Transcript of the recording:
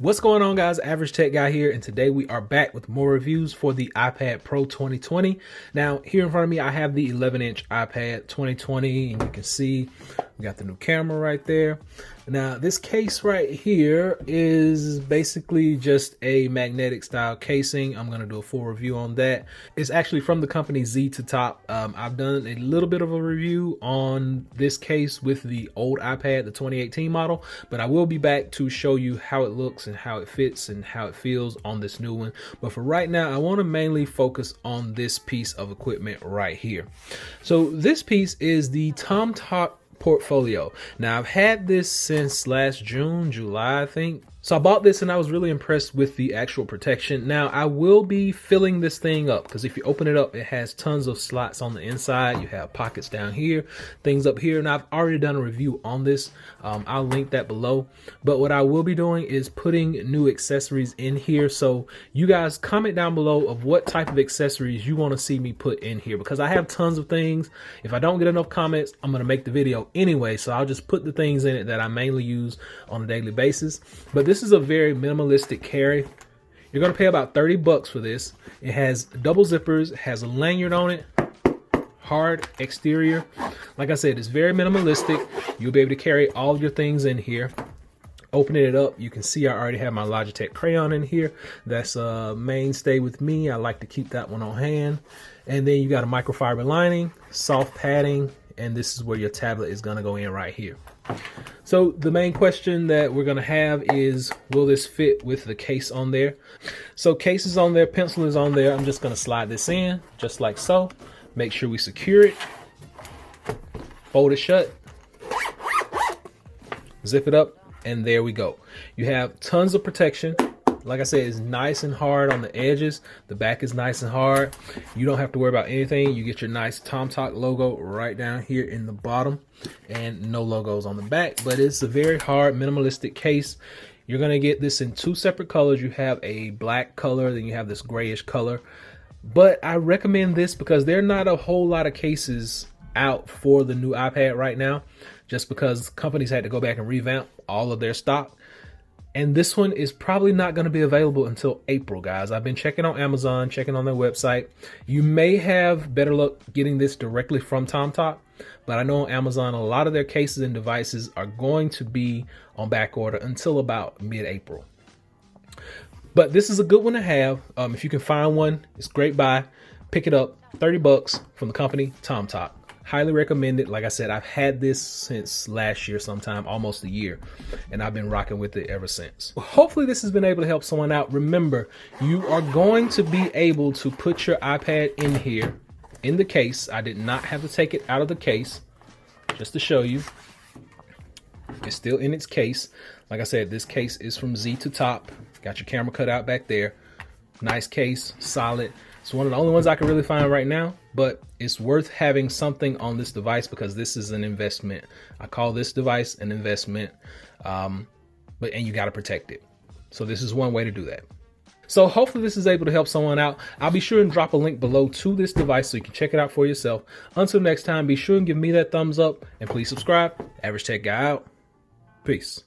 What's going on, guys? Average Tech Guy here, and today we are back with more reviews for the iPad Pro 2020. Now, here in front of me, I have the 11-inch iPad 2020, and you can see we got the new camera right there. Now, this case right here is basically just a magnetic style casing. I'm going to do a full review on that. It's actually from the company Z2Top. I've done a little bit of a review on this case with the old iPad, the 2018 model, but I will be back to show you how it looks and how it fits and how it feels on this new one. But for right now, I want to mainly focus on this piece of equipment right here. So this piece is the TomToc portfolio. Now, I've had this since last July, I think. So I bought this and I was really impressed with the actual protection. Now, I will be filling this thing up because if you open it up, it has tons of slots on the inside. You have pockets down here, things up here. And I've already done a review on this. I'll link that below. But what I will be doing is putting new accessories in here. So you guys comment down below of what type of accessories you want to see me put in here, because I have tons of things. If I don't get enough comments, I'm going to make the video anyway. So I'll just put the things in it that I mainly use on a daily basis. But this is a very minimalistic carry. You're going to pay about 30 bucks for this. It has double zippers, has a lanyard on it, hard exterior. Like I said, it's very minimalistic. You'll be able to carry all your things in here. Opening it up, you can see I already have my Logitech crayon in here. That's a mainstay with me. I like to keep that one on hand. And then you got a microfiber lining, soft padding, and this is where your tablet is going to go in right here. So the main question that we're going to have is, will this fit with the case on there? So case is on there, pencil is on there. I'm just going to slide this in just like so. Make sure we secure it. Fold it shut. Zip it up, and there we go. You have tons of protection. Like I said, it's nice and hard on the edges. The back is nice and hard. You don't have to worry about anything. You get your nice TomToc logo right down here in the bottom, and no logos on the back. But it's a very hard, minimalistic case. You're going to get this in two separate colors. You have a black color, then you have this grayish color. But I recommend this because there are not a whole lot of cases out for the new iPad right now, just because companies had to go back and revamp all of their stock. And this one is probably not going to be available until April, guys. I've been checking on Amazon, checking on their website. You may have better luck getting this directly from TomToc, but I know on Amazon, a lot of their cases and devices are going to be on back order until about mid-April. But this is a good one to have. If you can find one, it's a great buy. Pick it up, 30 bucks from the company TomToc. Highly recommend it. Like I said, I've had this since last year sometime, almost a year, and I've been rocking with it ever since. Hopefully this has been able to help someone out. Remember, you are going to be able to put your iPad in here in the case. I did not have to take it out of the case, just to show you. It's still in its case. Like I said, this case is from Z2Top. Got your camera cut out back there. Nice case, solid. It's one of the only ones I can really find right now, but it's worth having something on this device because this is an investment. I call this device an investment, and you got to protect it. So this is one way to do that. So hopefully this is able to help someone out. I'll be sure and drop a link below to this device so you can check it out for yourself. Until next time, be sure and give me that thumbs up, and please subscribe. Average Tech Guy out. Peace.